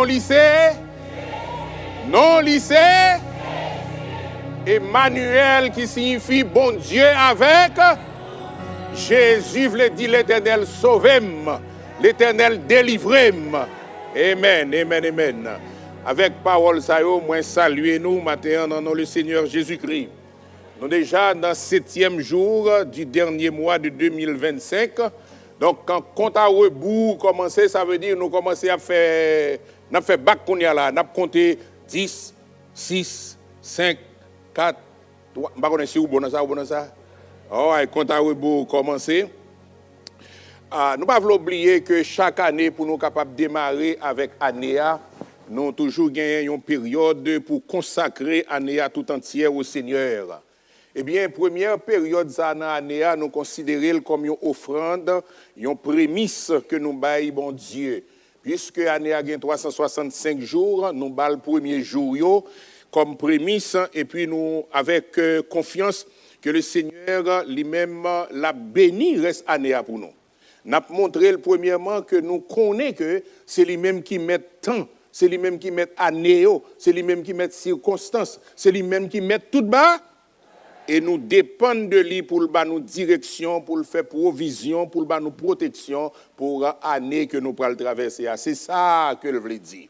lycée. Non lycée. Emmanuel qui signifie bon Dieu avec. Jésus voulait dire l'Éternel sauvez-moi, l'Éternel délivrez-moi. Amen, amen, amen. Avec parole ça yo, moi saluer nous matin dans le Seigneur Jésus-Christ. Nous déjà dans le 7e jour du dernier mois de 2025. Donc quand compte à rebours commencer, ça veut dire nous commencer à faire n'a fait bac qu'on y a là, n'a compté 10, 6, 5, 4, 3, pas connaître si ou bon ça. Oh, compte à rebours commencer. Nous pas oublier que chaque année pour nous capables de démarrer avec Anéa, nous avons toujours gagné une période pour consacrer Anéa tout entière au Seigneur. Eh bien, première période dans Anéa, nous considérons comme une offrande, une prémisse que nous baillons bon Dieu. Puisque Anéa a 365 jours, nous baillons le premier jour comme prémisse et puis nous avec confiance que le Seigneur lui-même l'a béni reste Anéa pour nous. Nous avons montré premièrement que nous connaissons que c'est lui-même qui met temps, c'est lui-même qui met année, c'est lui-même qui met circonstances, c'est lui-même qui met tout bas. Et nous dépendons de lui pour nous direction, pour le faire provision, pour nous protection pour l'année que nous pourrons traverser. C'est ça que je voulais dire.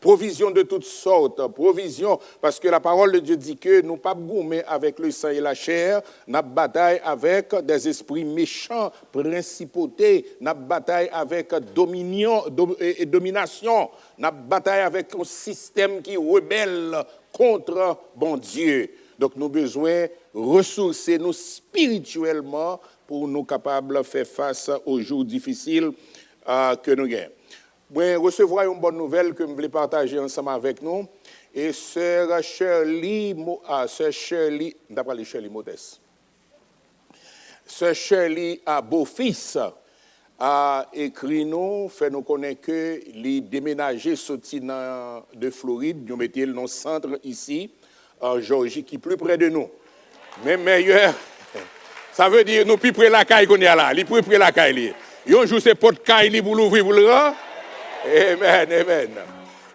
Provision de toutes sortes, provision, parce que la parole de Dieu dit que nous ne pas gommer avec le sang et la chair, nous bataille avec des esprits méchants, principautés, nous bataille avec dominion et domination, nous bataille avec un système qui rebelle contre bon Dieu. Donc nous avons besoin de ressourcer nous spirituellement pour nous capables de faire face aux jours difficiles que nous avons. Moi, recevoir une bonne nouvelle que je voulais partager ensemble avec nous. Et sœur Shirley, d'après Shirley Modeste. Sœur Shirley à Beau-Fils a écrit nous, fait nous connaître que les déménagés sortis de Floride, nous mettons dans le centre ici, en Georgie, qui est plus près de nous. Mais meilleur, ça veut dire nous plus près de la caille qu'on est là, les plus près de la caille. Un jour, c'est pas de caille pour l'ouvrir, pour le rendre. Amen, amen.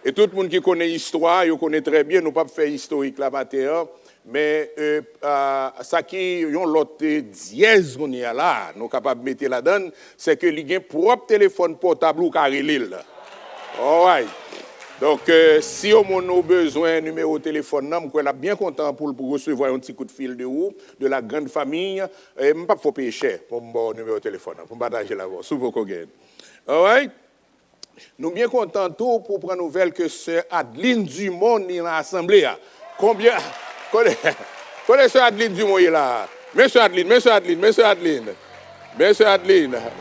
Et tout le monde qui connaît l'histoire, il connaît très bien, nous ne pouvons pas faire historique là matin, mais ça qui est l'autre dièse qu'on est là, nous sommes capables de mettre là-dedans, c'est que il y a un propre téléphone portable ou carré l'île. All right. Donc, si on a besoin de numéro de téléphone, je suis bien content pour recevoir un petit coup de fil de vous, de la grande famille. Je ne pas faut payer cher pour mon numéro de téléphone, pour partager là-bas, sous vos cogne. All right? Nous sommes bien contents tout pour prendre nouvelle que Sœur Adeline Dumont est dans l'Assemblée. Combien? Connaissez Sœur Adeline Dumont est là? Monsieur Adeline.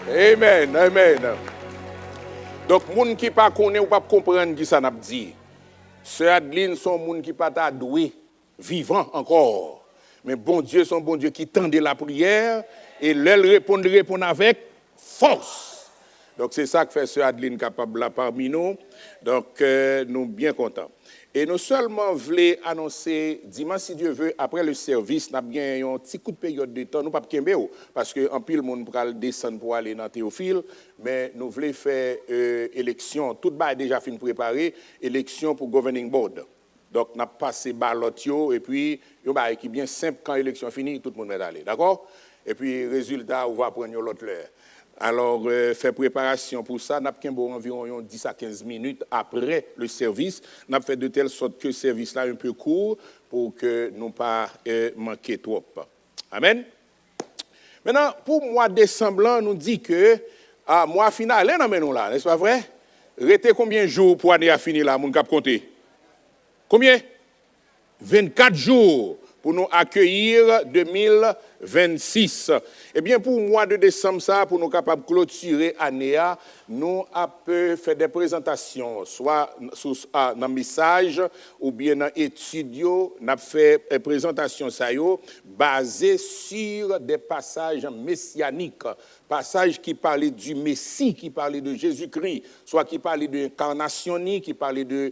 Amen, amen. Donc, les gens qui ne connaissent pas comprendre ce que ça n'a pas dit. Sœur Adeline sont des gens qui ne sont pas doués, vivants encore. Mais bon Dieu, sont bon Dieu qui tendent la prière et leur répondent avec force. Donc, c'est ça que fait Sœur Adeline capable là parmi nous. Donc, nous sommes bien contents. Et nous seulement voulons annoncer, dimanche, si Dieu veut, après le service, nous avons bien un petit coup de période de temps, nous ne pouvons pas kembe, parce qu'en pile, le monde peut descendre pour aller dans Théophile, mais nous voulons faire élection, tout le monde est déjà fini préparé, élection pour Governing Board. Donc, nous avons passé ballot, et puis, il y a qui bien simple, quand l'élection finit, tout le monde va aller, d'accord? Et puis, résultat, on va prendre l'autre l'heure. Alors, faire préparation pour ça, nous avons environ 10 à 15 minutes après le service. Nous avons fait de telle sorte que le service-là est un peu court pour que nous ne pas manquer trop. Amen. Maintenant, pour le mois de décembre, nous dit que mois final, là, n'est-ce pas vrai? Restez combien de jours pour l'année à finir là, mon cap compter? Combien? 24 jours pour nous accueillir 2026. Eh bien, pour le mois de décembre, ça, pour nous capables de clôturer l'année, nous avons fait des présentations, soit dans le message ou bien dans l'étude, nous avons fait des présentations basées sur des passages messianiques, passages qui parlaient du Messie, qui parlaient de Jésus-Christ, soit qui parlaient de l'incarnation, qui parlaient de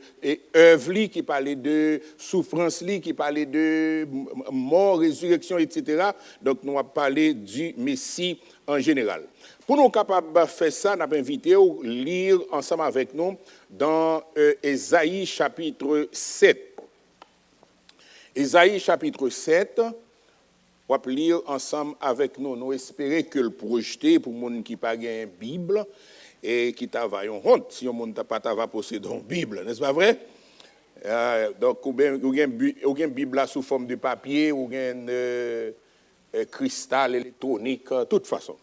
œuvre, qui parlaient de souffrance, qui parlaient de mort, résurrection, etc. Donc, nous allons parler du Messie en général. Pour nous capables de faire ça, nous avons invité à lire ensemble avec nous dans Ésaïe chapitre 7. Ésaïe chapitre 7, on va lire ensemble avec nous. Nous espérons que le projeter pour les gens qui n'ont pas une Bible et qui travaillent en honte si on n'a pas posséder une Bible, n'est-ce pas vrai? Donc, ou une Bible là sous forme de papier, ou un cristal électronique, de toute façon.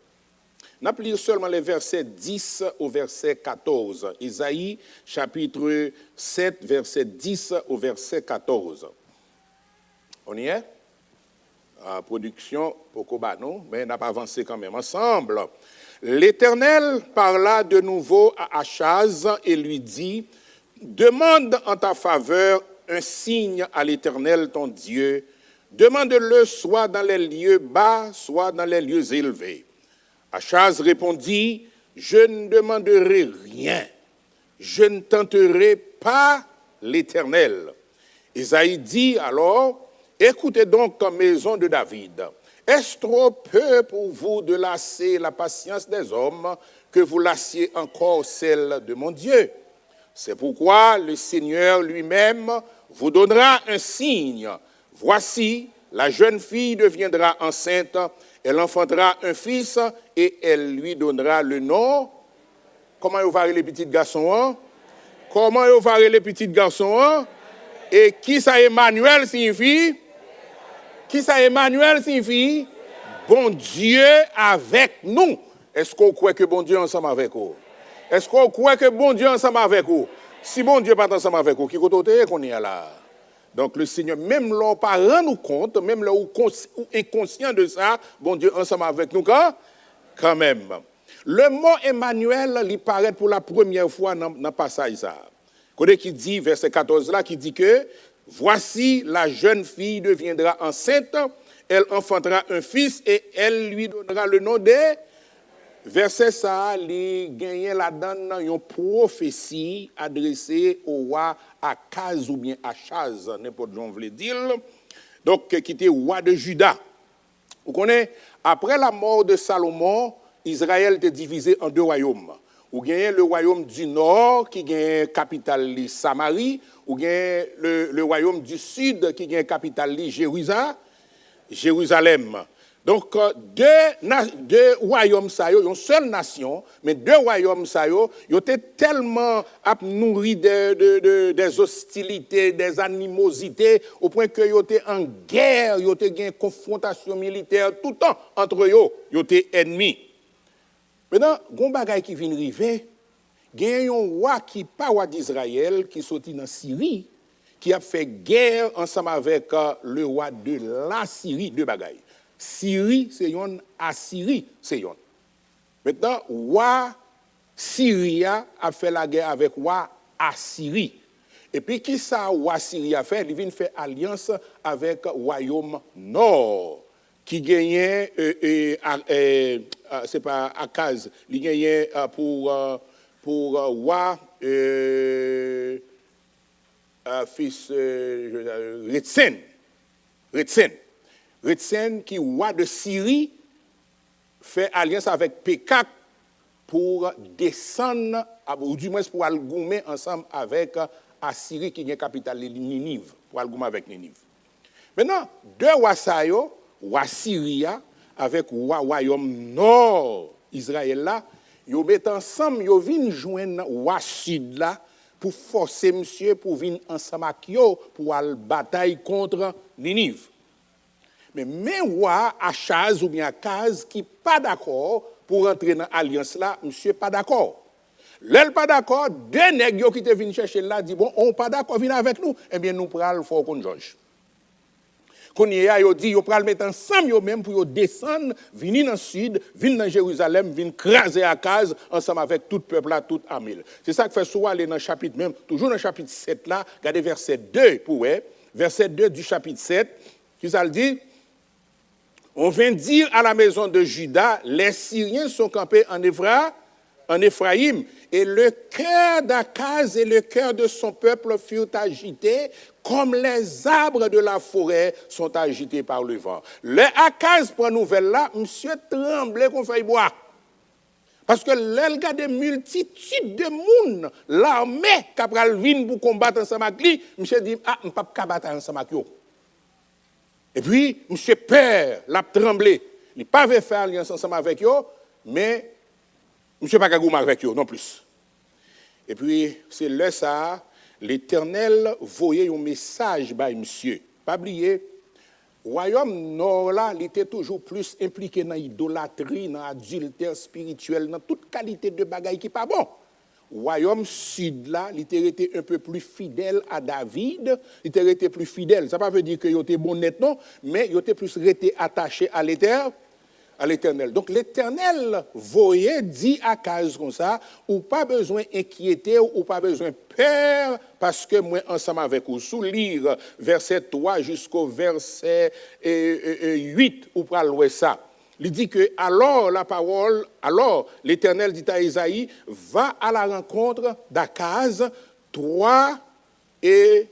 Nous allons lire seulement les versets 10 au verset 14. Isaïe, chapitre 7, verset 10 au verset 14. On y est? Production, Pocobano, mais on n'a pas avancé quand même ensemble. L'Éternel parla de nouveau à Achaz et lui dit, demande en ta faveur un signe à l'Éternel ton Dieu. Demande-le soit dans les lieux bas, soit dans les lieux élevés. Achaz répondit, je ne demanderai rien. Je ne tenterai pas l'Éternel. Isaïe dit alors, écoutez donc, maison de David, est-ce trop peu pour vous de lasser la patience des hommes que vous lassiez encore celle de mon Dieu? C'est pourquoi le Seigneur lui-même vous donnera un signe. Voici, la jeune fille deviendra enceinte, elle enfantera un fils et elle lui donnera le nom. Comment il va les petits garçons? Hein? Comment il va les petits garçons? Hein? Et qui ça Emmanuel signifie? Qui ça Emmanuel signifie? Bon Dieu avec nous. Est-ce qu'on croit que bon Dieu est ensemble avec vous? Est-ce qu'on croit que bon Dieu est ensemble avec vous? Si bon Dieu n'est pas ensemble avec vous, qui côté qu'on est là? Donc le Seigneur, même là, pas rend nous compte, même là où inconscient de ça, bon Dieu ensemble avec nous quand même. Le mot Emmanuel, il paraît pour la première fois dans le passage ça. Côté qui dit, verset 14 là, qui dit que voici la jeune fille deviendra enceinte, elle enfantera un fils et elle lui donnera le nom de... Verset ça, il gagne là-dedans une prophétie adressée au roi Akaz ou bien Achaz, n'importe quoi on veut dire. Donc, qui était roi de Juda. Vous connaissez, après la mort de Salomon, Israël était divisé en deux royaumes. Vous gagnez le royaume du nord qui gagne capitale Samarie, ou gagnez le royaume du sud qui gagne capitale Jérusalem. Donc, deux royaumes, une seule nation, mais deux royaumes, ils étaient tellement nourris des hostilités, des animosités, au point qu'ils étaient en guerre, ils étaient en confrontation militaire tout le temps entre eux, ils étaient ennemis. Maintenant, il y a un bagage qui vient arriver, il y a un roi qui n'est pas roi d'Israël, qui est sorti dans Syrie, qui a fait guerre ensemble avec le roi de la Syrie, deux bagailles. Syrie, c'est yon, Assyrie, c'est yon. Maintenant, roi Syria a fait la guerre avec roi Assyrie. Et puis, qui ça, roi Syrie a fait? Il vient faire alliance avec royaume nord, qui gagnait, c'est pas Akaz, il gagnait pour roi fils Retsen, qui est roi de Syrie, fait alliance avec Pékak pour descendre, ou du moins pour aller goumer ensemble avec Assyrie, qui est la capitale de Ninive, pour aller goumer avec Ninive. Maintenant, deux rois Sayo, roi Syria, avec roi royaume nord Israël là, ils mettent ensemble, ils viennent joindre roi sud là, pour forcer monsieur, pour venir ensemble avec eux, pour aller bataille contre Ninive. Mais même roi Achaz ou bien Akaz qui pas d'accord pour entrer dans l'alliance là, monsieur pas d'accord. L'elle pas d'accord, deux nègres qui te viennent chercher là dit bon, on pas d'accord, viens avec nous, eh bien nous pral faut qu'on Georges. Qu'on y a yo dit yo pral mettre ensemble yo même pour yo descendre, venir dans le sud, venir dans Jérusalem, venir craser Akaz ensemble avec tout peuple là, toute armée. C'est ça que fait souvent aller dans le chapitre même, toujours dans le chapitre 7 là, regardez verset 2 pour ouais, verset 2 du chapitre 7, qui ça le dit. On vient dire à la maison de Juda, les Syriens sont campés en Éphraïm, en Éphraïm. Et le cœur d'Akaz et le cœur de son peuple furent agités, comme les arbres de la forêt sont agités par le vent. Le Akaz prend nouvelle là, monsieur tremblait qu'on faille boire. Parce que là, il y a des multitudes de monde, l'armée qui a venir pour combattre ensemble avec lui, monsieur dit, ah, je ne peux pas battre ensemble avec lui. Et puis, monsieur peur, l'a tremblé. Il n'a pas fait alliance ensemble avec eux, mais monsieur pas gagné avec eux non plus. Et puis, c'est là ça, l'Éternel voyait un message par monsieur. Pas oublier, le royaume nord là, il était toujours plus impliqué dans l'idolâtrie, dans l'adultère spirituel, dans toute qualité de bagaille qui n'est pas bon. Le royaume sud là, il était un peu plus fidèle à David, il était plus fidèle. Ça ne veut pas dire qu'il était bon net, non, mais il était plus attaché à l'Éternel. Donc l'Éternel voyait, dit à Akaz comme ça, ou pas besoin d'inquiéter, ou pas besoin de peur, parce que moi, ensemble avec vous, sous lire verset 3 jusqu'au verset 8, ou pas louer ça. Il dit que alors l'Éternel dit à Isaïe, va à la rencontre d'Akaz, toi et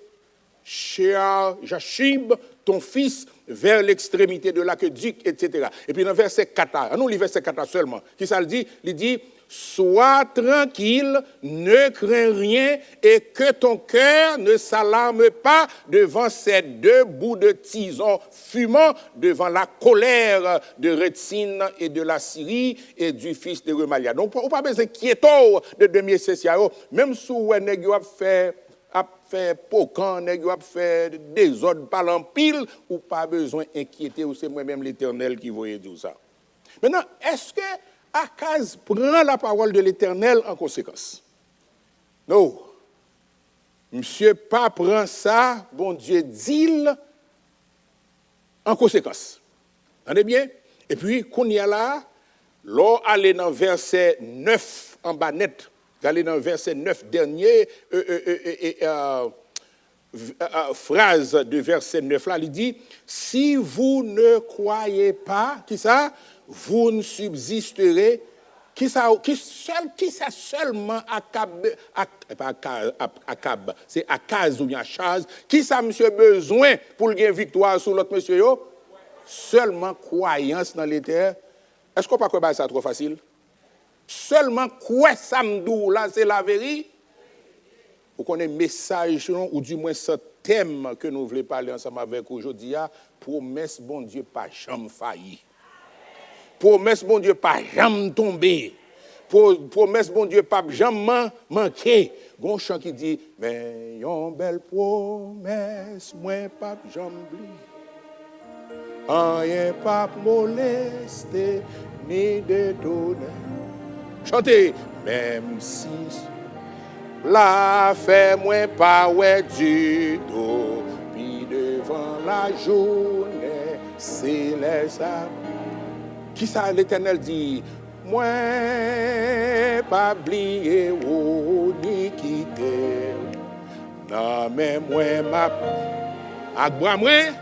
Jachib, ton fils, vers l'extrémité de l'aqueduc, etc. Et puis dans verset 4, nous lisons verset 4 seulement, qui ça le dit? Il dit, sois tranquille, ne crains rien, et que ton cœur ne s'alarme pas devant ces deux bouts de tison fumant, devant la colère de Rétine et de la Syrie et du fils de Remalia. Donc, on n'a pas besoin d'inquiéter de demi-session, même si on a fait pocan, a fait désordre par l'empile, ou pas besoin d'inquiéter, ou c'est moi-même l'Éternel qui voyait tout ça. Maintenant, est-ce que Akaz prend la parole de l'Éternel en conséquence? Non. Monsieur pas prend ça, bon Dieu dit en conséquence. Entendez bien? Et puis, qu'on y a là, l'on allait dans verset 9 en bas net, allez dans verset 9 dernier, phrase de verset 9 là, il dit, si vous ne croyez pas, qui ça? Vous ne subsisterez, qui ça seulement Akab, c'est Akaz ou bien Achaz, qui ça monsieur besoin pour gagner victoire sur l'autre monsieur yo? Seulement croyance dans l'éternel. Est-ce qu'on peut pas ça trop facile? Seulement quoi ça me là, c'est la vérité. Vous connaissez message, ou du moins ce thème que nous voulons parler ensemble avec aujourd'hui, promesse, bon Dieu, pas jamais failli. Promesse, bon Dieu, pas jamais tomber. Promesse, bon Dieu, pas jamais manquer. Gon chant qui dit, mais yon belle promesse, moi pas jamais oublier. Rien pas molester, ni détonner. Chantez, même si la fait moins pas ouais du tout, puis devant la journée, c'est les âmes. Qui ça l'Éternel dit? Moi pas oublier ou ni quitter. Non mais moi m'a ak bras moi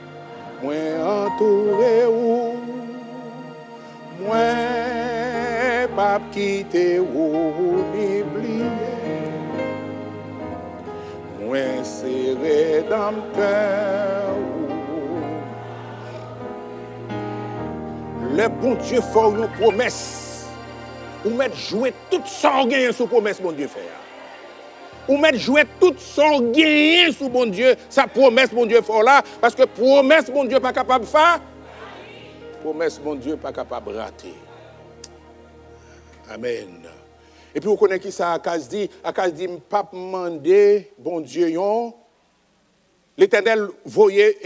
entouré ou moi pas quitter ou ni oublier. Moi serré dans le cœur. Le bon Dieu fait une promesse. Ou mettre jouer toute son gain sous promesse, bon Dieu fait. Ou mettre jouer toute son gain sous bon Dieu, sa promesse, bon Dieu fait là. Parce que promesse, bon Dieu pas capable de faire. Promesse, bon Dieu pas capable de rater. Amen. Et puis vous connaissez qui ça, Akaz dit? Akaz dit, pas demander, bon Dieu, yon. L'Éternel voyait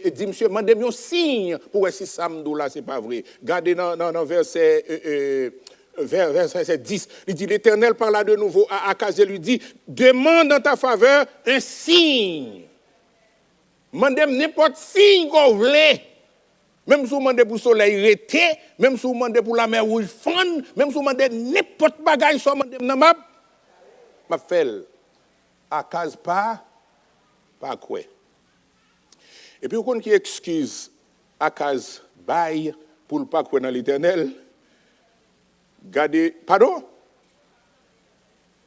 et dit, monsieur, demandez-moi un signe pour voir si ça me dit là, c'est pas vrai. Regardez dans verset 10, il dit, l'Éternel parla de nouveau à Akaz et lui dit, demande en ta faveur un signe. Demandez n'importe signe qu'on voulait. Même si vous demandez pour le soleil rété, même si vous demandez pour la mer rouge fondre, même si vous demandez n'importe bagaille, soit demandez dans ma fait. Akaz pas quoi. Et puis, vous qui excuse Akaz bail pour ne pas croire dans l'Éternel, gardez, pardon?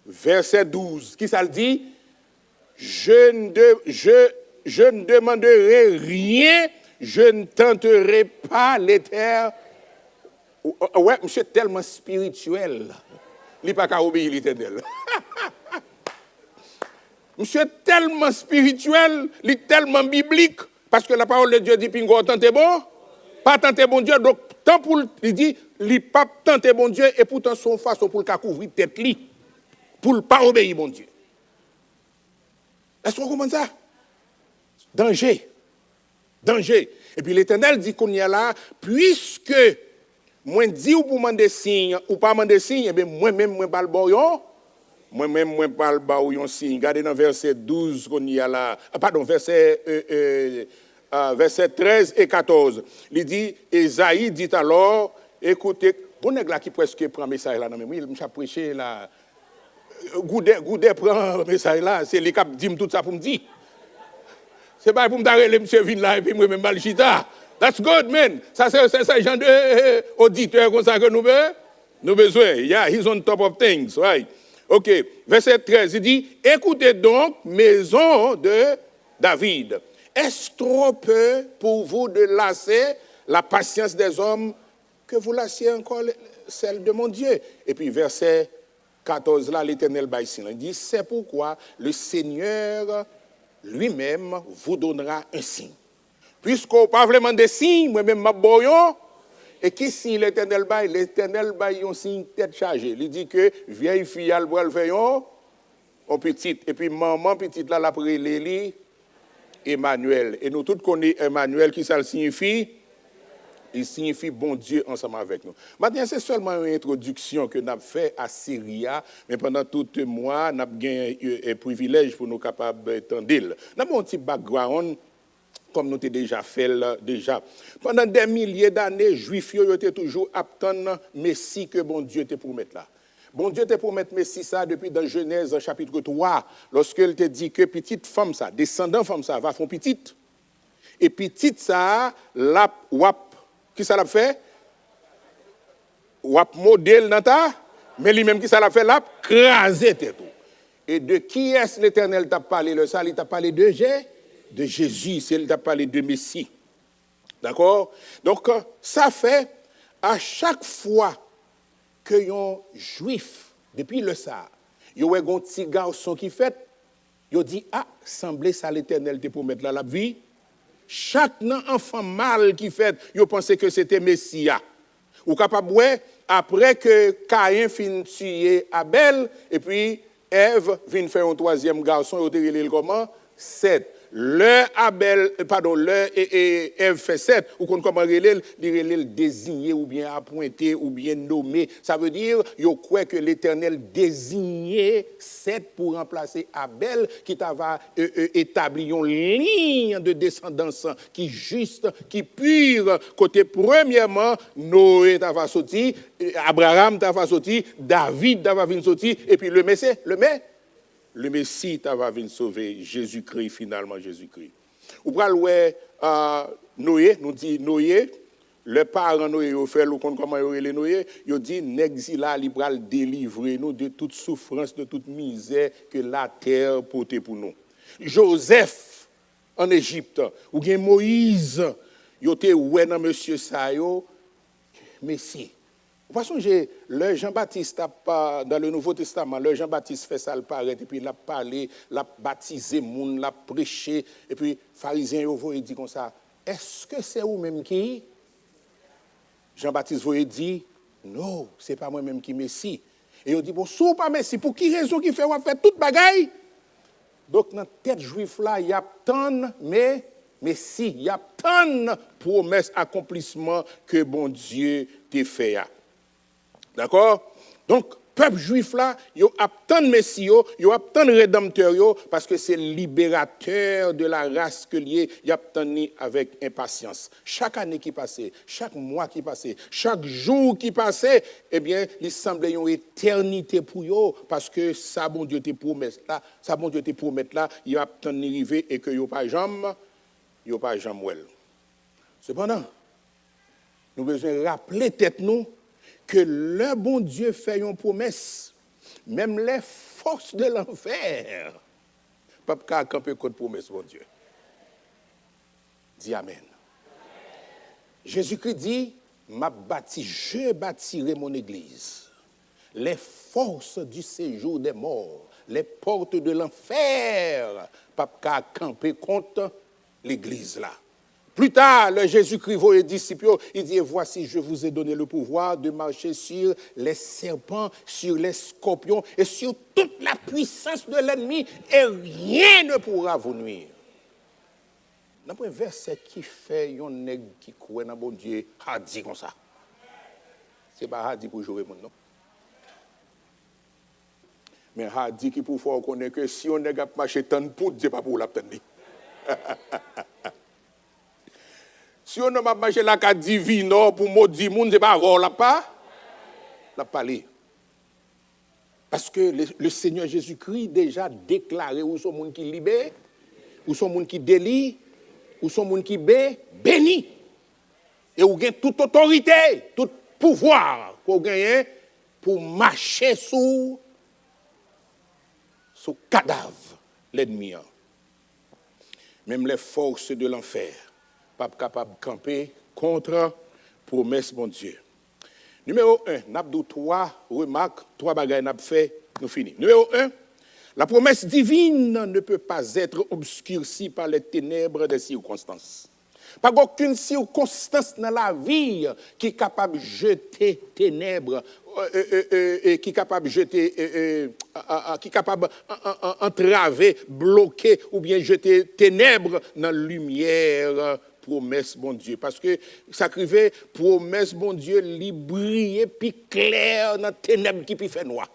verset 12. Qui ça le dit? Je ne demanderai rien, je ne tenterai pas l'éternel. Ouais, monsieur tellement spirituel. Il n'est pas qu'à obéir l'éternel. Monsieur tellement spirituel, il est tellement biblique. Parce que la parole de Dieu dit, Pingo, tentez bon. Pas tenter bon Dieu. Donc, tant pour il dit, il pas tenter bon Dieu, et pourtant son façon pour le couvrir tête li. Pour ne pas obéir bon Dieu. Est-ce qu'on comprend ça? Danger. Danger. Et puis l'éternel dit qu'on y a là, puisque moi dis ou pour demander signe, ou pas demander signe, et bien moi-même, moi pas le bon. Moi-même, moi pas le bon signe. Regardez dans verset 12 qu'on y a là. Pardon, verset 13 et 14. Il dit, Esaïe dit alors, écoutez, bon nèg là qui presque prend message là, non mais il m'a prêché là. Goudet prend message là, c'est les cap dit tout ça pour me dire. C'est pas pour me dire, monsieur vin là et puis moi même mal chita. That's good, man. Ça c'est genre de auditeur comme ça que nous besoin. Yeah, he's on top of things, right? OK, verset 13, il dit, écoutez donc, maison de David. Est-ce trop peu pour vous de lasser la patience des hommes que vous lassiez encore celle de mon Dieu? Et puis verset 14, là, l'Éternel Baïsin, il dit, c'est pourquoi le Seigneur lui-même vous donnera un signe. Puisqu'on pas vraiment de signes, moi-même, ma boyon, et qui signe l'Éternel Baï? L'Éternel Baï, un signe tête chargée. Il dit que vieille fille, elle va le faire, on petite, et puis maman petite, là, la prélélie, Emmanuel. Et nous tous connaissons Emmanuel, qui ça signifie? Il signifie bon Dieu ensemble avec nous. Maintenant, c'est seulement une introduction que nous avons fait à Syria, mais pendant tout le mois, nous avons gagné un privilège pour nous capables d'entendre. Nous avons un petit background, comme nous avons déjà fait déjà. Pendant des milliers d'années, Juifs étaient toujours attendant Messie que bon Dieu te promettre là. Bon Dieu te promet Messie ça depuis dans Genèse chapitre 3, lorsqu'il te dit que petite femme ça, descendant femme ça, va faire petite. Et petite ça, la wap, qui ça l'a fait? Wap modèle dans ta, mais lui-même qui ça l'a fait là, craser tout. Et de qui est-ce l'Éternel t'a parlé le ça? Il t'a parlé de Jésus, c'est il t'a parlé de Messie. D'accord? Donc, ça fait à chaque fois que yon juif, depuis le Sahara, yon un petit garçon qui fait, yon dit, ah, semblait ça l'Éternel te promettre la vie. Chaque enfant mâle qui fait, yon pensait que c'était Messia. Ou capable, après que Caïn fin tuer Abel, et puis Ève vient faire un troisième garçon, yon te relève comment? Seth. Le Ève fait 7, ou qu'on comment le désigné ou bien appointé ou bien nommé. Ça veut dire, yo croit que l'Éternel désignait 7 pour remplacer Abel, qui t'ava établi une ligne de descendance qui juste, qui pure. Côté premièrement, Noé t'ava sorti, Abraham t'ava sorti, David t'ava venu sorti, et puis le Messie va venir sauver Jésus-Christ, finalement Jésus-Christ. Ou pral Noé, nous dit Noé, le parent Noé, il fait comment il est Noé, il dit, n'exila, il pral délivrer nous de toute souffrance, de toute misère que la terre portait pour nous. Joseph, en Égypte, ou bien Moïse, il était ouais dans monsieur Sayo, Messie. De toute façon, le Jean-Baptiste, dans le Nouveau Testament, le Jean-Baptiste fait ça, le paraît, et puis il a parlé, il a baptisé, il a prêché, et puis les pharisiens, ils disent comme ça, est-ce que c'est vous-même qui? Jean-Baptiste vous dit, non, ce n'est pas moi-même qui Messie. Et il dit, bon, si vous pas Messie, pour qui raison qui fait, on va faire toute bagaille? Donc, dans la tête juive là, il y a tant, mais si, il y a tant promesses, accomplissements que bon Dieu t'a fait. D'accord? Donc, peuple juif là, il a tant de Messie, il a tant de rédempteur, parce que c'est le libérateur de la race que lié, il a tant avec impatience. Chaque année qui passait, chaque mois qui passait, chaque jour qui passait, eh bien, il semblait une éternité pour eux, parce que ça, bon Dieu te promet là, il a tant arrivé et que il n'y a pas jamais well. Cependant, nous devons rappeler tête nous que le bon Dieu fait une promesse. même les forces de l'enfer, pas camper contre promesse, mon Dieu. Dis Amen. Jésus-Christ dit, je bâtirai mon église. Les forces du séjour des morts, les portes de l'enfer, pas camper contre l'église là. Plus tard, le Jésus-Christ voit les disciples, il dit, voici, je vous ai donné le pouvoir de marcher sur les serpents, sur les scorpions et sur toute la puissance de l'ennemi, et rien ne pourra vous nuire. Dans un verset qui fait un nègre qui croit dans bon Dieu, a dit comme ça. Ce n'est pas a dit pour jouer mon non. Mais a dit qu'il faut faire connaître que si on n'est pas marché tant pour, c'est pas pour l'obtenir. Si on n'a pas marché la carte divine pour maudire le monde, ce n'est pas avoir la parler. Parce que le Seigneur Jésus-Christ déjà déclaré où sont les gens qui libèrent, où sont les gens qui délient, où sont les gens qui bénissent. Et où gagne toute autorité, tout pouvoir qu'on gagne pour marcher sous cadavre l'ennemi. Même les forces de l'enfer, pas capable de camper contre promesse mon Dieu. Numéro 1, nous 3 remarques, 3 bagages nous fait, nous finissons. Numéro 1, la promesse divine ne peut pas être obscurcie par les ténèbres des circonstances. Pas aucune circonstance dans la vie qui est capable de jeter ténèbres, qui est capable de jeter, qui est capable d'entraver, bloquer ou bien jeter ténèbres dans la lumière. Promesse, bon Dieu. Parce que ça crivait, promesse, bon Dieu, li briller, puis clair dans les ténèbres qui fait noir.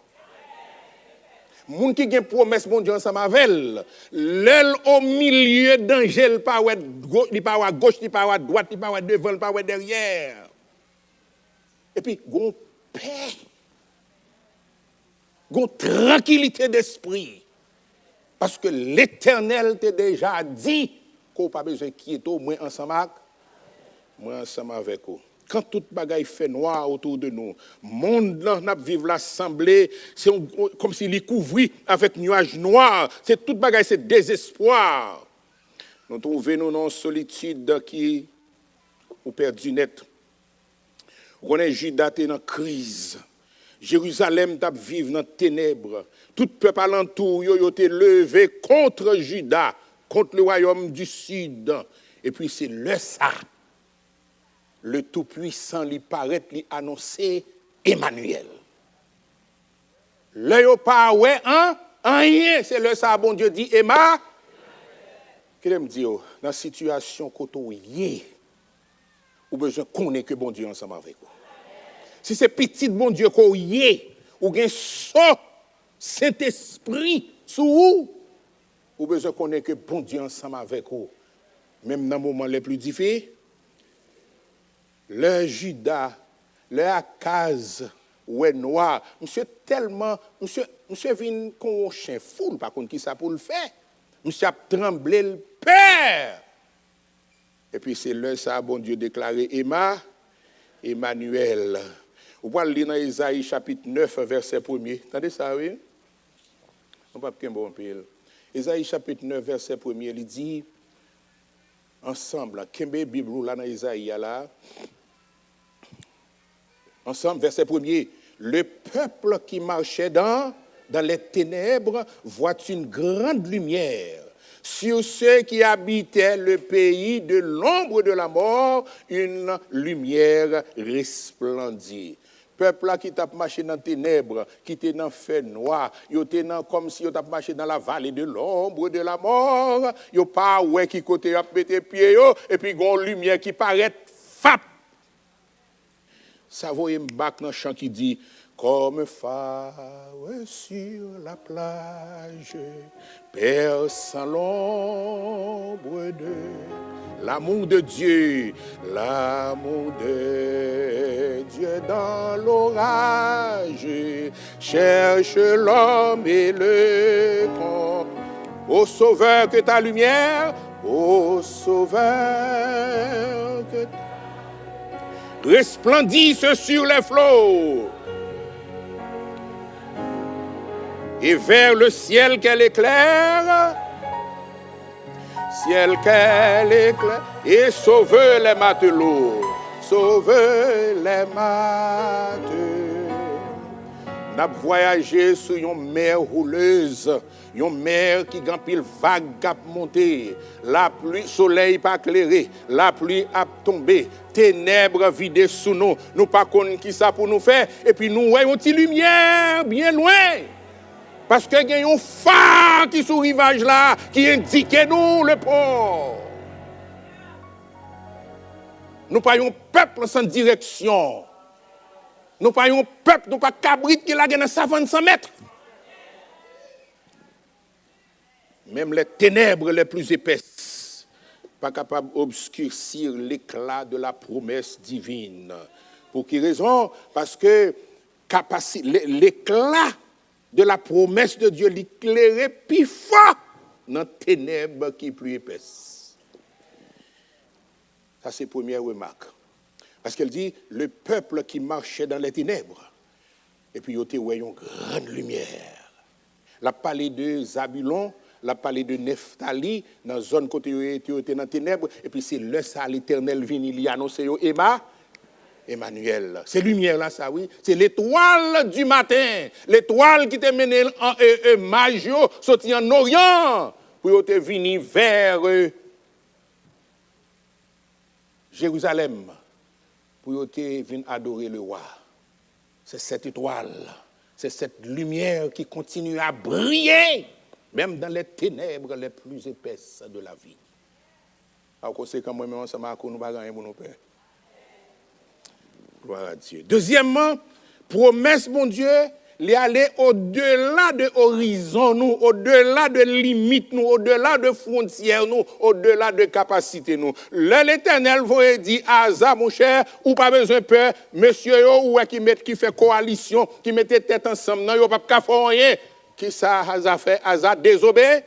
Moun qui gen promesse, bon Dieu, ensemble avec elle, l'aile au milieu danger, il pas à gauche, il pas à droite, il pas à devant, il pas à derrière. Et puis, gon paix, gon tranquillité d'esprit. Parce que l'Éternel t'a déjà dit qu'on n'a pas besoin de quitter, moi ensemble avec vous. Quand toute bagaille fait noir autour de nous, le monde n'a vivre l'assemblée, c'est comme s'il est couvert avec nuages noirs. C'est toute bagaille, c'est désespoir. Nous trouvons dans une solitude qui ou perdu net. On est Juda dans la crise. Jérusalem t'a vivre dans les ténèbres. Tout peuple alentour yo été levé contre Juda, contre le royaume du sud. Et puis c'est le ça. Le Tout-Puissant lui paraît, lui annoncer Emmanuel. Le yo pas ouais rien, c'est le ça bon Dieu dit Emma. Qu'est-ce me dit dans la situation koto yé ou besoin connaître que bon Dieu ensemble avec vous. Si c'est petit bon Dieu ko yé ou gen so Saint-Esprit sous vous ou besoin connaître que bon Dieu ensemble avec vous même dans les moments les plus difficiles. Le Judas, le Akaz, ouais noir, monsieur tellement, monsieur vient comme un chien fou, par contre qui ça pour le faire. Monsieur a tremblé le père. Et puis c'est là ça bon Dieu déclaré Emmanuel. Vous pouvez lire dans Isaïe chapitre 9 verset 1er. Attendez ça oui. On va pas bon pile. Isaïe chapitre 9 verset 1er, il dit ensemble, Kembe Bible là dans Isaïe là. Ensemble, verset 1er, le peuple qui marchait dans les ténèbres voit une grande lumière. Sur ceux qui habitaient le pays de l'ombre de la mort, une lumière resplendit. Peuple là qui t'a marché dans les ténèbres, qui était dans le feu noir, il était comme si il t'a marché dans la vallée de l'ombre de la mort, il pas ouais qui côté a mettre pied et puis une lumière qui paraît fap. Ça vaut un bac dans le chant qui dit comme phare sur la plage, perçant l'ombre de l'amour de Dieu dans l'orage, cherche l'homme et le camp. Ô Sauveur que ta lumière, ô Sauveur que resplendisse sur les flots. et vers le ciel qu'elle éclaire, ciel qu'elle éclaire, et sauve les matelots, sauve les matelots. N'a voyagé sur une mer rouleuse, une mer qui grand pile vague a monté, la pluie, soleil pas éclairé, la pluie a tombé, ténèbres vidées sous nous, nous pas connaissons qui ça pour nous faire, et puis nous voyons une petite lumière bien loin. Parce qu'il y a un phare qui est sur le rivage là, qui indique nous le port. Nous pas un peuple sans direction. Nous pas un peuple, nous pas cabrit qui l'a dans 100 mètres. Même les ténèbres les plus épaisses, pas capables d'obscurcir l'éclat de la promesse divine. Pour quelle raison? Parce que l'éclat de la promesse de Dieu l'éclairait plus fort dans les ténèbres qui sont plus épaisses. Ça, c'est la première remarque. Parce qu'elle dit, le peuple qui marchait dans les ténèbres, et puis il y a une grande lumière. La parlé de Zabulon, la parlé de Nephtali, dans la zone côté où était dans les ténèbres, et puis c'est le ça, l'Éternel vini, il a annoncé Emmanuel. C'est lumière là, ça oui. C'est l'étoile du matin, l'étoile qui t'a mené en Magio, sorti en Orient, pour te venir vers Jérusalem. Pour venir adorer le roi. C'est cette étoile, c'est cette lumière qui continue à briller, même dans les ténèbres les plus épaisses de la vie. Alors, conséquent, moi-même, ça m'a nous pas gagner pour nos pères. Gloire à Dieu. Deuxièmement, promesse, mon Dieu, il aller au-delà de horizon, nous, au-delà de limites, nous, au-delà de frontières, nous, au-delà de capacités, nous. L'Éternel va dire à Asa, mon cher, ou pas besoin de peur, monsieur, ou qui fait coalition, qui mette tête ensemble, non, yo pas qu'à faire rien. Qui ça Asa fait? Asa désobéit.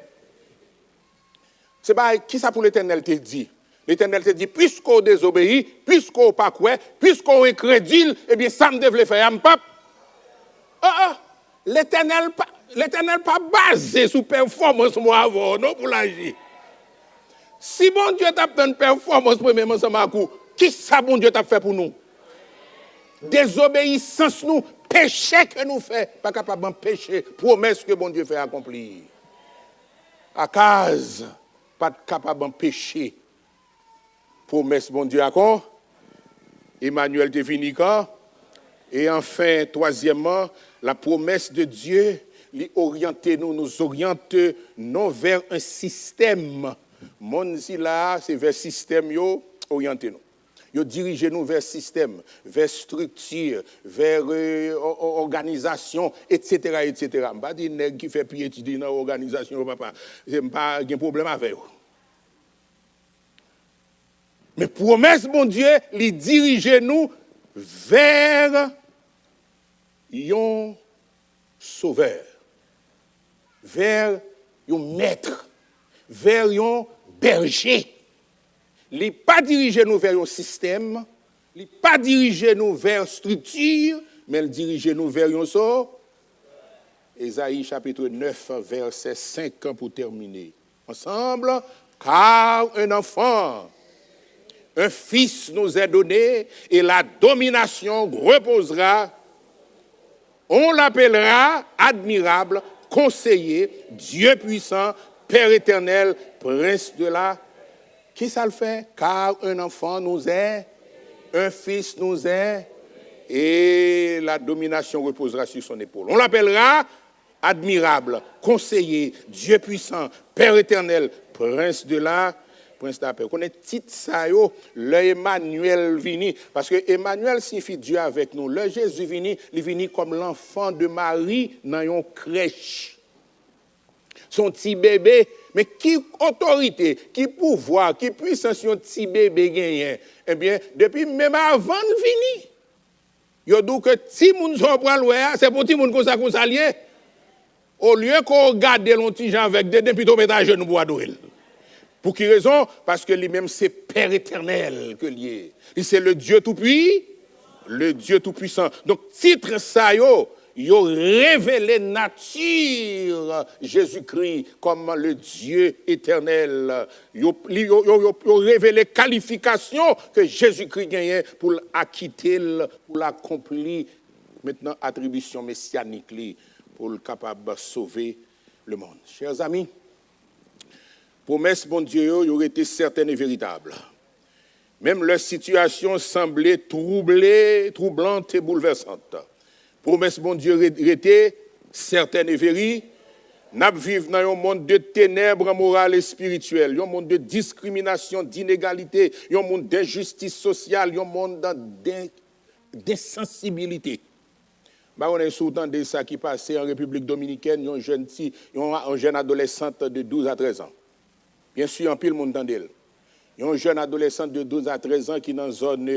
C'est pas qui ça pour l'Éternel te dit? L'Éternel te dit, puisqu'on désobéit, puisqu'on pas quoi, puisqu'on est crédule, eh bien, ça me devait faire un pape. L'Éternel pas basé sur performance moi avant, non pour l'agir. Si bon Dieu t'a fait une performance premièrement ça m'a coup, qui ça bon Dieu t'a fait pour nous? Désobéissance nous, péché que nous fait, pas capable d'empêcher promesse que bon Dieu fait accomplir. À cause pas capable d'empêcher promesse bon Dieu accord. Emmanuel te fini quand? Et enfin, troisièmement, la promesse de Dieu, nous oriente non vers un système. Mon si là, c'est vers système, orientez nous. Yo dirigez nous vers système, vers structure, vers organisation, etc., etc. Je ne pas dire nèg qui fait piétiner dans l'organisation, papa. Je n'ai pas de problème avec eux. Mais promesse, mon Dieu, les diriger nous vers un sauveur, vers un maître, vers un berger. Il n'est pas dirigé nous vers un système, il n'est pas dirigé nous vers une structure, mais il dirige nous vers un sauveur. Ésaïe chapitre 9, verset 5 pour terminer. Ensemble, car un enfant, un fils nous est donné et la domination reposera. On l'appellera admirable, conseiller, Dieu puissant, Père éternel, prince de la... Qui ça le fait? Car un enfant nous est, un fils nous est, et la domination reposera sur son épaule. On l'appellera admirable, conseiller, Dieu puissant, Père éternel, prince de la... Prince de la paix. On est titre ça yo, le Emmanuel vini parce que Emmanuel signifie Dieu avec nous. Le Jésus vini, il vini comme l'enfant de Marie dans une crèche. Son petit bébé, mais qui autorité, qui pouvoir, qui puissance son petit bébé gagne. Eh bien, depuis même avant de vini. Yo dit que si moun so pral wè, c'est pour ti moun comme ça lié. Au lieu qu'on regarde l'on petit Jean avec des depuis tomber à genoux pour adorer. Pour quelle raison? Parce que lui-même, c'est Père éternel que lié. Et c'est le Dieu tout-puissant. Le Dieu tout-puissant. Donc, titre ça, yo ils ont révélé nature Jésus-Christ comme le Dieu éternel. Ils ont révélé qualification que Jésus-Christ gagnait pour l'acquitter, pour l'accomplir. Maintenant, attribution messianique pour le capable de sauver le monde. Chers amis, promesse bon Dieu, il aurait été certaine et véritable. Même leur situation semblait troublante et bouleversante. Promesse bon Dieu était certaine et véritable. Nous vivons dans un monde de ténèbres morales et spirituelles, un monde de discrimination, d'inégalité, un monde d'injustice sociale, un monde d'insensibilité. On est souvent de ça qui passait en République dominicaine, un jeune adolescent de 12 à 13 ans. Bien sûr, en pile monde dans d'elle. Il y a un jeune adolescent de 12 à 13 ans qui est dans la zone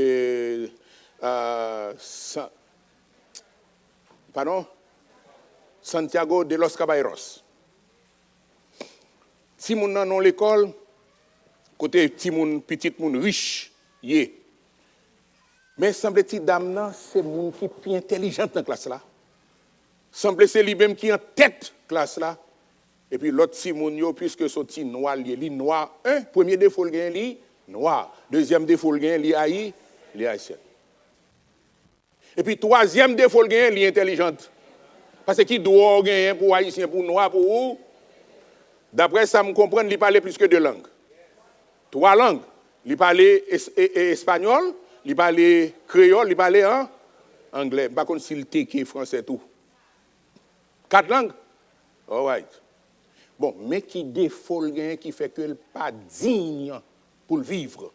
Santiago de los Caballeros. Si moun nan l'école, côté petit moun riche, yé. Mais semble-t-il dame c'est moun qui plus intelligent dans la classe là. Semble c'est lui-même qui en tête classe là. Et puis l'autre si moun yo puisque son petit noir li noir, premier défaut le gain li noir, deuxième défaut le gain li haïtien. Et puis troisième défaut le gain li intelligente. Parce que qui doit gagner pour haïtien pour noir pour où? D'après ça me comprendre, il parlait plus que 2 langues. 3 langues. Il parlait espagnol, il parlait créole, il parlait anglais. Par contre, s'il était français tout. 4 langues. All right. Bon, mais qui défaut le qui fait que le pas digne pour le vivre.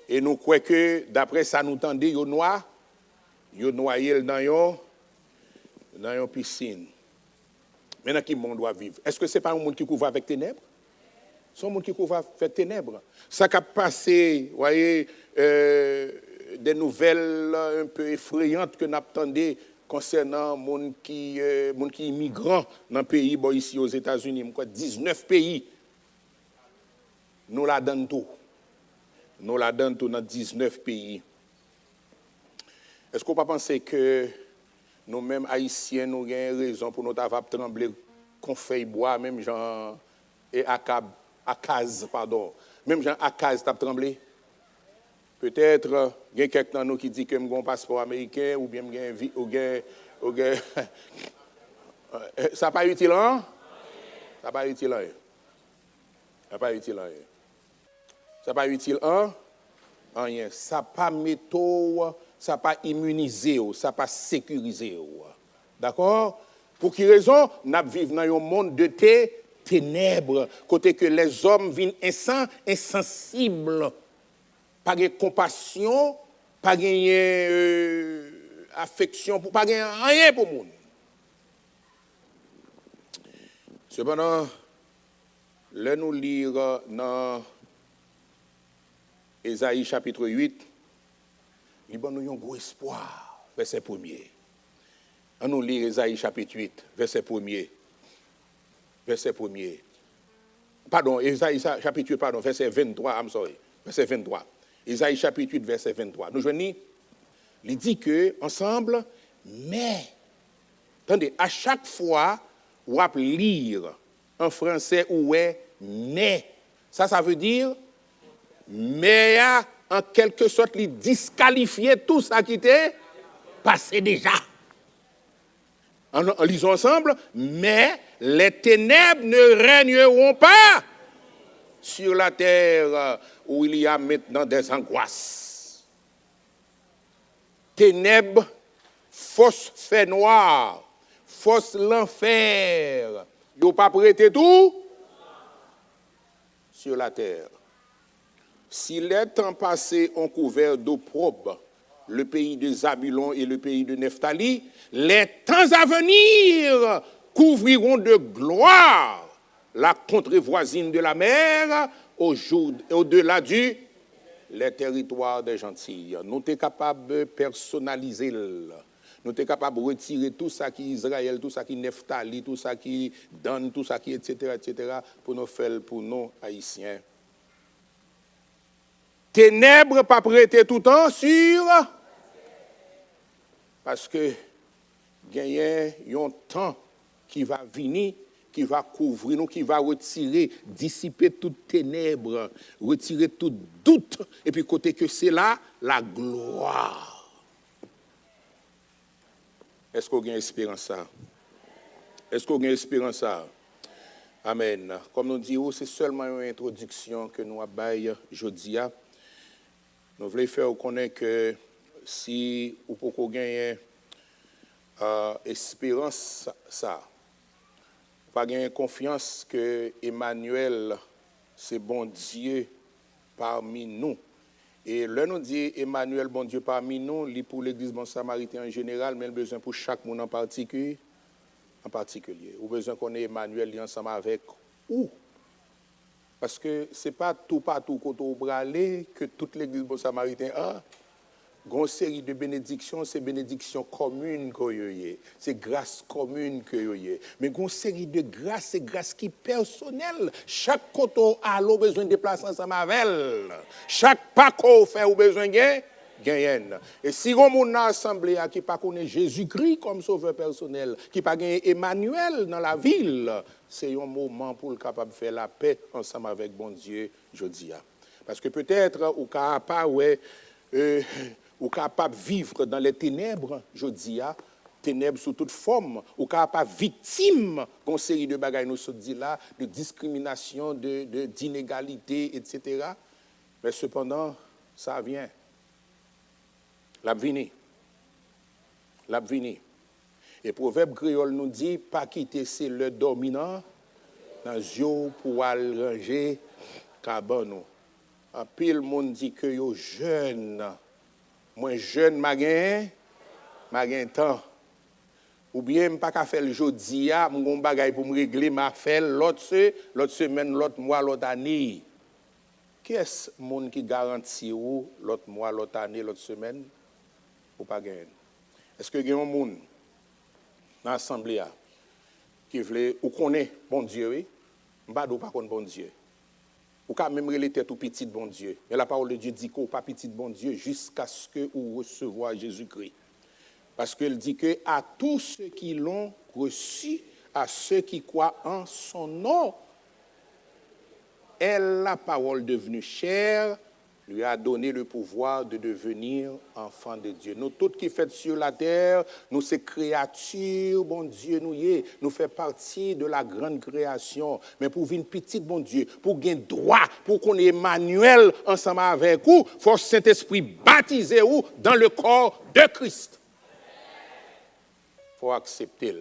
Et nous croyons que, d'après ça, nous tendons, il noyé dans une piscine. Maintenant, qui monde doit vivre? Est-ce que ce n'est pas un monde qui couvre avec ténèbres? C'est un monde qui couvre avec ténèbres. Ça a passé, vous voyez, des nouvelles un peu effrayantes que nous attendons concernant les gens qui sont immigrants dans le pays, bon, ici aux États-Unis, 19 pays. Nous la donnons tout. Nous la donnons tout dans 19 pays. Est-ce qu'on ne peut pas penser que nous-mêmes, Haïtiens, nous avons raison pour nous avoir tremblé qu'on fait bois, même Jean et Akaz, pardon. Même Jean Akaz t'a tremblé. Peut-être, il y a quelqu'un de nous qui dit que j'ai un passeport américain ou bien ça n'a pas utile, hein? Ça n'a pas utile, hein? Ça n'a pas utile, hein? Ça n'a pas utile, hein? Rien. Ça n'a pas méthode. Ça n'a pas immunisé, ça n'a pas sécurisé. D'accord? Pour quelle raison? Nous vivons dans un monde de ténèbres, côté que les hommes viennent insensibles, pas de compassion, pas de affection, pas de rien pour le monde. Cependant, là nous lire dans Ésaïe chapitre 8, nous avons un gros espoir, verset 1er. On nous lit Ésaïe chapitre 8, verset 1er. Verset 1er. Pardon, Ésaïe chapitre 8, pardon, verset 23, I'm sorry. Verset 23. Ésaïe chapitre 8, verset 23. Nous joignons, il dit que, ensemble, mais, attendez, à chaque fois, on va lire en français où est mais. Ça veut dire, mais en quelque sorte, il disqualifiait tout ça qui était passé déjà. En lisant ensemble, mais les ténèbres ne régneront pas sur la terre où il y a maintenant des angoisses. Ténèbres, fausse fait noir, fausse l'enfer. Ils n'ont pas prêté tout sur la terre. Si les temps passés ont couvert d'opprobre le pays de Zabulon et le pays de Nephtali, les temps à venir couvriront de gloire la contrée voisine de la mer au-delà du les territoires des gentils. Nous sommes capables de personnaliser. Nous sommes capables de retirer tout ça qui est Israël, tout ça qui est Nephtali, tout ça qui est Dan, tout ça qui est etc., pour nous faire pour nous Haïtiens. Ténèbres pas prêter tout le temps sur. Parce que gagner un temps qui va venir, qui va couvrir nous, qui va retirer, dissiper toute ténèbres, retirer tout doute, et puis côté que c'est là, la gloire. Est-ce qu'on a espérance ça? Est-ce qu'on a espérance ça? Amen. Comme nous disons, c'est seulement une introduction que nous avons aujourd'hui. Nous voulons faire connaître que si vous pouvez gagner espérance, ça, pas gagner confiance que Emmanuel, c'est bon Dieu parmi nous. Et là, nous dit Emmanuel, bon Dieu parmi nous, il pour l'Église bon samaritain en général, mais il a besoin pour chaque monde en particulier. Ou besoin qu'on ait Emmanuel ensemble avec où? Parce que ce n'est pas tout partout côté au bralé que toute l'Église bon samaritain a. Une série de bénédictions, c'est bénédictions communes que y a. C'est grâce commune que y a. Mais une série de grâces, c'est grâce qui personnelle. Chaque côté a besoin de déplacer ensemble avec elle. Chaque pas qu'on fait ou besoin de gagner. Et si on a une assemblée qui pas connaît Jésus-Christ comme sauveur personnel, qui pas gagné Emmanuel dans la ville, c'est un moment pour le capable de faire la paix ensemble avec bon Dieu jeudi. Parce que peut-être ou capable ou capable vivre dans les ténèbres jeudi, ténèbres sous toute forme, ou capable victime d'une série de bagages nous se dit là, de discrimination, d'inégalité, etc. Mais cependant, ça vient. L'abvini. Et proverbe créole nous dit, pas quitter c'est le dominant, dans yeux pour aller ranger cabane. En pile monde dit que yo jeune, moins jeune magin temps. Ou bien pas qu'à faire le jodi a, mon bagay pour me régler ma faire l'autre semaine, l'autre mois, l'autre année. Qui est-ce monde qui garantit ou l'autre mois, l'autre année, l'autre semaine? Ou pas gagner. Est-ce que il y a un monde dans l'assemblée qui veut ou connaît bon Dieu, oui? M'bado pas connaît bon Dieu. Ou quand même les têtes ou petit bon Dieu. Mais la parole de Dieu dit qu'on pas petit bon Dieu jusqu'à ce que vous recevoir Jésus-Christ. Parce qu'elle dit que à tous ceux qui l'ont reçu, à ceux qui croient en son nom, elle, la parole devenue chair, lui a donné le pouvoir de devenir enfant de Dieu. Nous, tous qui faits sur la terre, nous, ces créatures, bon Dieu, nous fait partie de la grande création. Mais pour vivre petite, bon Dieu, pour gagner droit, pour qu'on ait Emmanuel ensemble avec vous, faut Saint-Esprit baptiser vous dans le corps de Christ. Il faut accepter.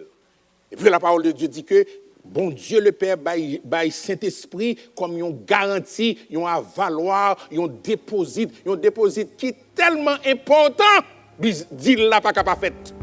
Et puis la parole de Dieu dit que bon Dieu le Père baille Saint-Esprit comme une garantie, une valoir, un dépôt qui est tellement important, dit là pas capable fait.